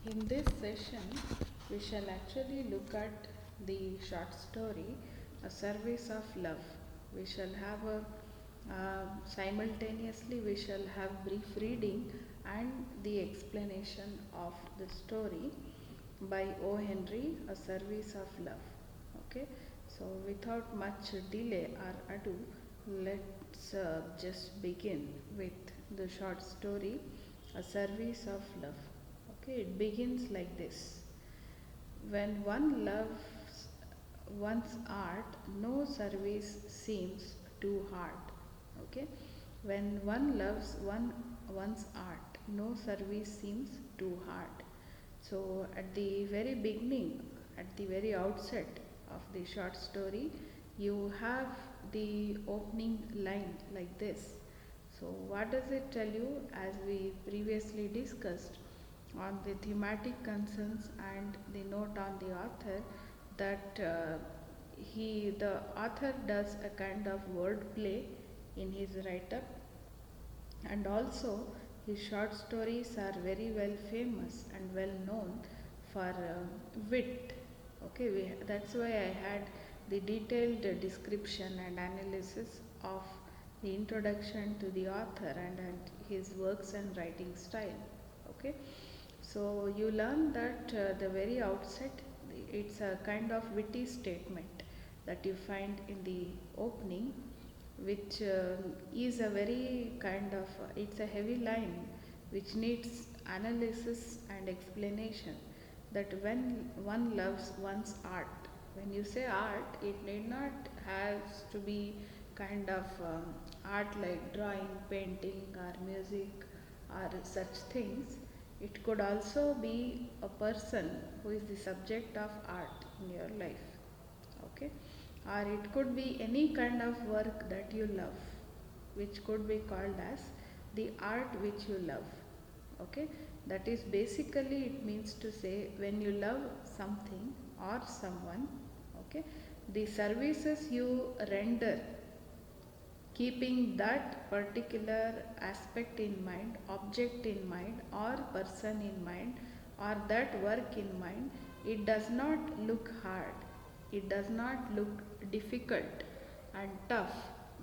In this session, we shall actually look at the short story, A Service of Love. We shall have a simultaneously we shall have brief reading and the explanation of the story by O. Henry, A Service of Love. Okay, so without much delay or ado, let's just begin with the short story, A Service of Love. Okay, it begins like this. When one loves one's art, no service seems too hard. Okay, when one loves one's art, no service seems too hard. So, at the very beginning, at the very outset of the short story, you have the opening line like this. So, what does it tell you? As we previously discussed on the thematic concerns and the note on the author, that the author does a kind of word play in his write up, and also his short stories are very well famous and well known for wit. Okay, that's why I had the detailed description and analysis of the introduction to the author and his works and writing style. Okay, so you learn that the very outset, it's a kind of witty statement that you find in the opening, which is a very kind of it's a heavy line which needs analysis and explanation. That when one loves one's art, when you say art, it need not has to be kind of art like drawing, painting, or music, or such things. It could also be a person who is the subject of art in your life. Okay, or it could be any kind of work that you love, which could be called as the art which you love. Okay, that is basically, it means to say, when you love something or someone, okay, the services you render keeping that particular aspect in mind, object in mind, or person in mind, or that work in mind, it does not look hard, it does not look difficult and tough.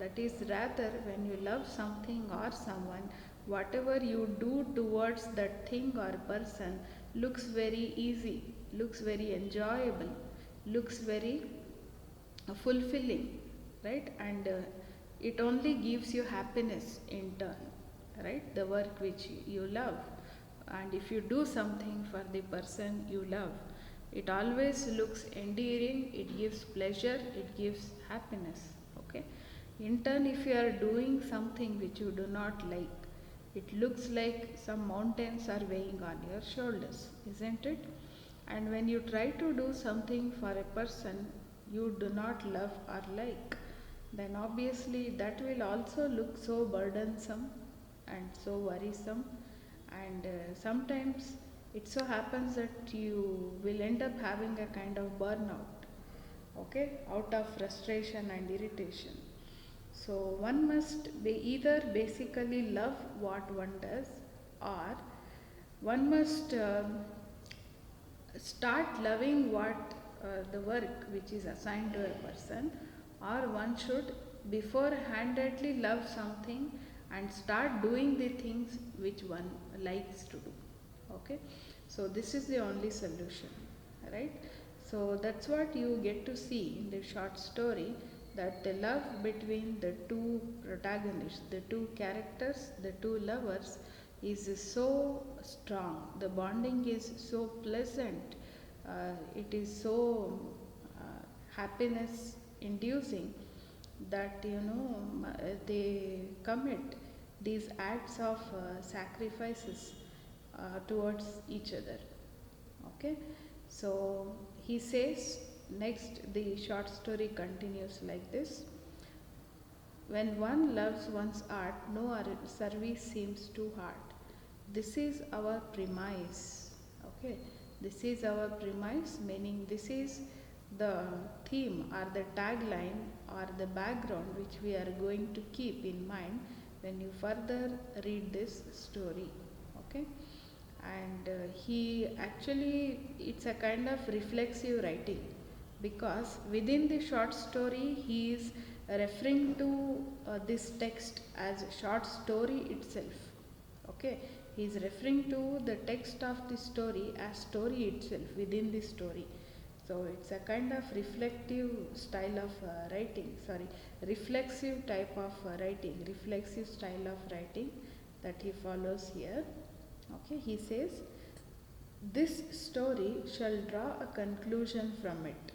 That is, rather, when you love something or someone, whatever you do towards that thing or person looks very easy, looks very enjoyable, looks very fulfilling, right? And it only gives you happiness in turn, right? The work which you love, and if you do something for the person you love, it always looks endearing, it gives pleasure, it gives happiness. Okay, in turn, if you are doing something which you do not like, it looks like some mountains are weighing on your shoulders, isn't it? And when you try to do something for a person you do not love or like, then obviously that will also look so burdensome and so worrisome. And sometimes it so happens that you will end up having a kind of burnout, okay, out of frustration and irritation. So one must be either basically love what one does, or one must start loving what the work which is assigned to a person, or one should beforehandedly love something and start doing the things which one likes to do. Okay, so this is the only solution, right? So that's what you get to see in the short story, that the love between the two protagonists, the two characters, the two lovers, is so strong. The bonding is so pleasant. It is so happiness inducing that they commit these acts of sacrifices towards each other. Okay, so he says next, the short story continues like this. When one loves one's art, no service seems too hard. This is our premise. Okay, this is our premise, meaning this is the theme or the tagline or the background which we are going to keep in mind when you further read this story. Okay, and he actually, it's a kind of reflexive writing, because within the short story he is referring to this text as short story itself. Okay, he is referring to the text of the story as story itself within the story. So it's a kind of reflective style of writing, sorry, reflexive type of writing, reflexive style of writing that he follows here. Okay, he says, this story shall draw a conclusion from it.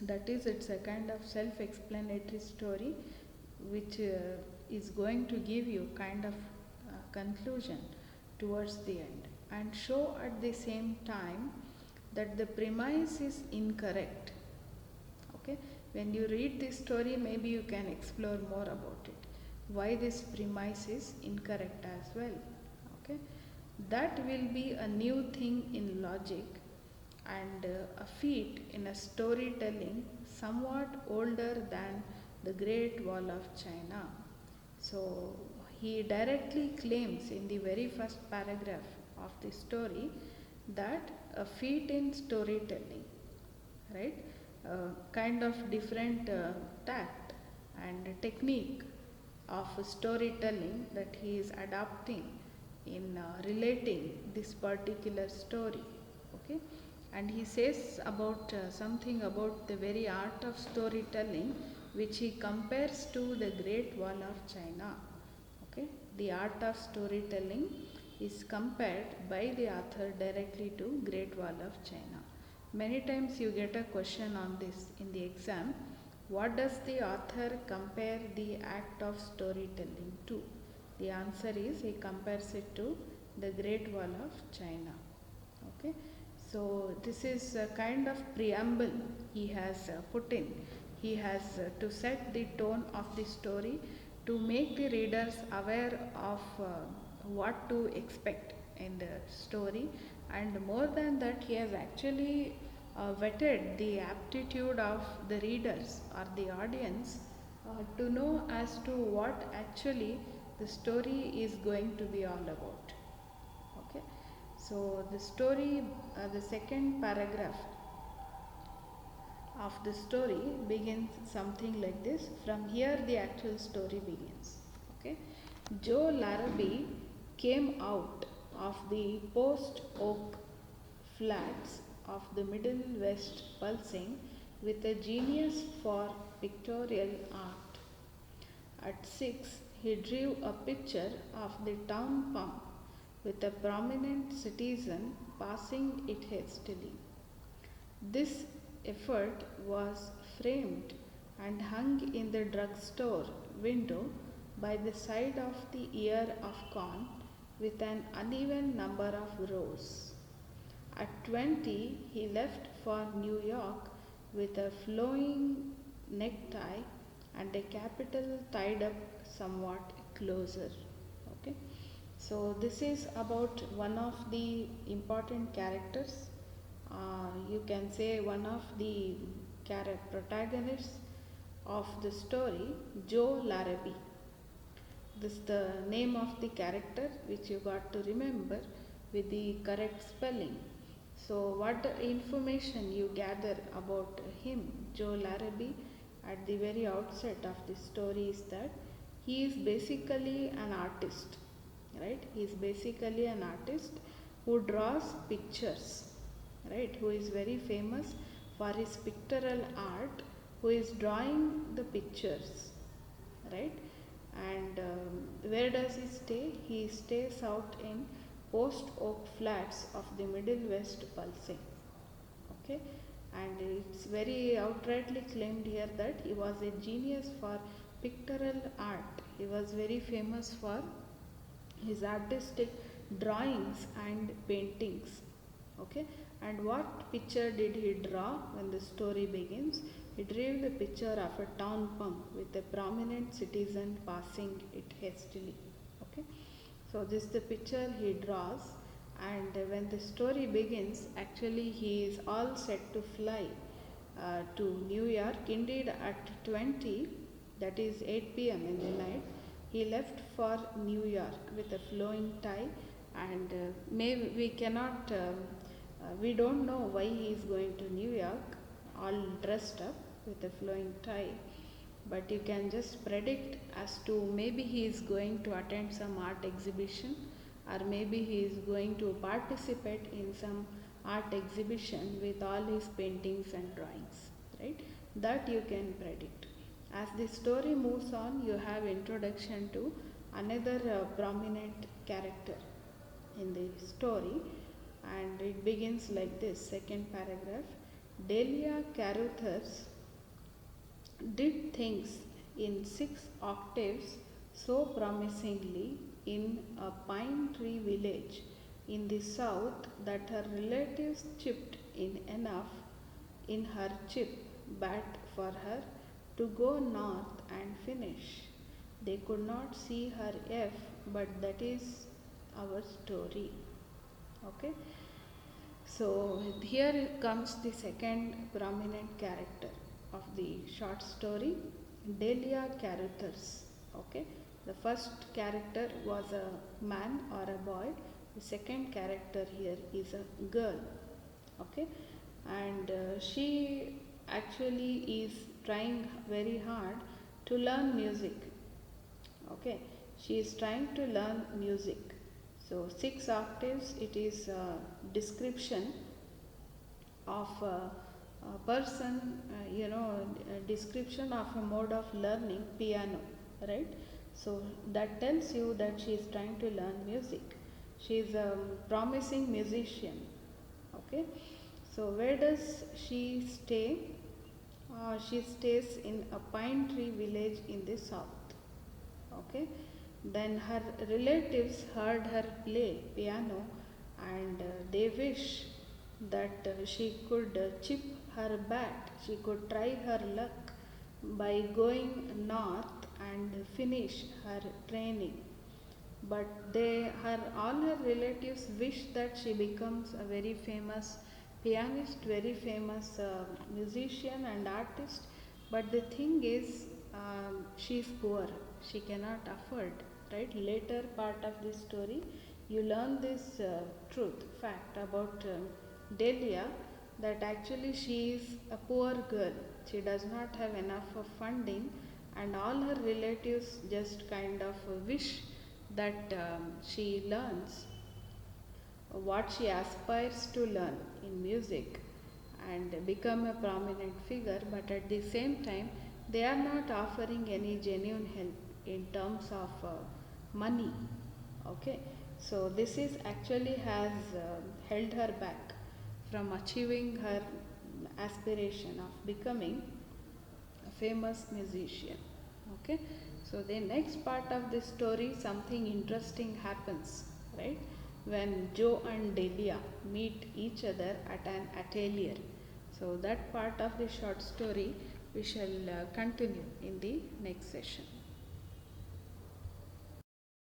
That is, it's a kind of self explanatory story which is going to give you kind of conclusion towards the end, and show at the same time that the premise is incorrect. Okay, when you read this story, maybe you can explore more about it, why this premise is incorrect as well. Okay, that will be a new thing in logic, and a feat in a storytelling somewhat older than the Great Wall of China. So he directly claims in the very first paragraph of the story that a feat in storytelling, right? Kind of different tact and technique of storytelling that he is adopting in relating this particular story. Okay, and he says about something about the very art of storytelling which he compares to the Great Wall of China. Okay, the art of storytelling is compared by the author directly to Great Wall of China. Many times you get a question on this in the exam. What does the author compare the act of storytelling to? The answer is he compares it to the Great Wall of China. Okay, so this is a kind of preamble he has put in. He has to set the tone of the story, to make the readers aware of what to expect in the story, and more than that, he has actually vetted the aptitude of the readers or the audience to know as to what actually the story is going to be all about. Okay, so the story, the second paragraph of the story begins something like this. From here, the actual story begins. Okay, Joe Larrabee came out of the post oak flats of the Middle West pulsing with a genius for pictorial art. At 6, he drew a picture of the town pump with a prominent citizen passing it hastily. This effort was framed and hung in the drugstore window by the side of the ear of corn with an uneven number of rows. At 20, he left for New York with a flowing necktie and a capital tied up somewhat closer. Okay, so this is about one of the important characters. You can say one of the protagonists of the story, Joe Larrabee. This is the name of the character which you got to remember with the correct spelling. So what information you gather about him, Joe Larrabee, at the very outset of the story is that he is basically an artist, right? He is basically an artist who draws pictures, right? Who is very famous for his pictorial art, who is drawing the pictures, right? And where does he stay? He stays out in post oak flats of the Middle West pulsing. Okay, and it's very outrightly claimed here that he was a genius for pictorial art. He was very famous for his artistic drawings and paintings. Okay, and what picture did he draw when the story begins? He drew the picture of a town pump with a prominent citizen passing it hastily. Okay, so this is the picture he draws, and when the story begins, actually he is all set to fly to New York. Indeed, at 20, that is 8 p.m. in the night, he left for New York with a flowing tie and maybe we don't know why he is going to New York all dressed up with a flowing tie, but you can just predict as to maybe he is going to attend some art exhibition, or maybe he is going to participate in some art exhibition with all his paintings and drawings, right? That you can predict. As the story moves on, you have introduction to another prominent character in the story, and it begins like this. Second paragraph: Delia Caruthers did things in 6 octaves so promisingly in a pine tree village in the south that her relatives chipped in enough in her chip bat for her to go north and finish. They could not see her F, but that is our story. Okay, so here comes the second prominent character of the short story, Delia Caruthers. Okay, the first character was a man or a boy. The second character here is a girl. Okay, and she actually is trying very hard to learn music. Okay, she is trying to learn music. So 6 octaves, it is a description of a person, a description of a mode of learning piano, right? So that tells you that she is trying to learn music. She is a promising musician. Okay, so where does she stay? She stays in a pine tree village in the south. Okay, then her relatives heard her play piano, and they wish that she could chip her bat, she could try her luck by going north and finish her training. But all her relatives wish that she becomes a very famous pianist, very famous musician and artist. But the thing is, she is poor, she cannot afford, right? Later part of this story, you learn this fact about Delia, that actually she is a poor girl. She does not have enough of funding, and all her relatives just kind of wish that she learns what she aspires to learn in music and become a prominent figure, but at the same time, they are not offering any genuine help in terms of money. Okay, so this is actually has held her back from achieving her aspiration of becoming a famous musician. Okay, so the next part of this story, something interesting happens, right? When Joe and Delia meet each other at an atelier. So that part of the short story we shall continue in the next session.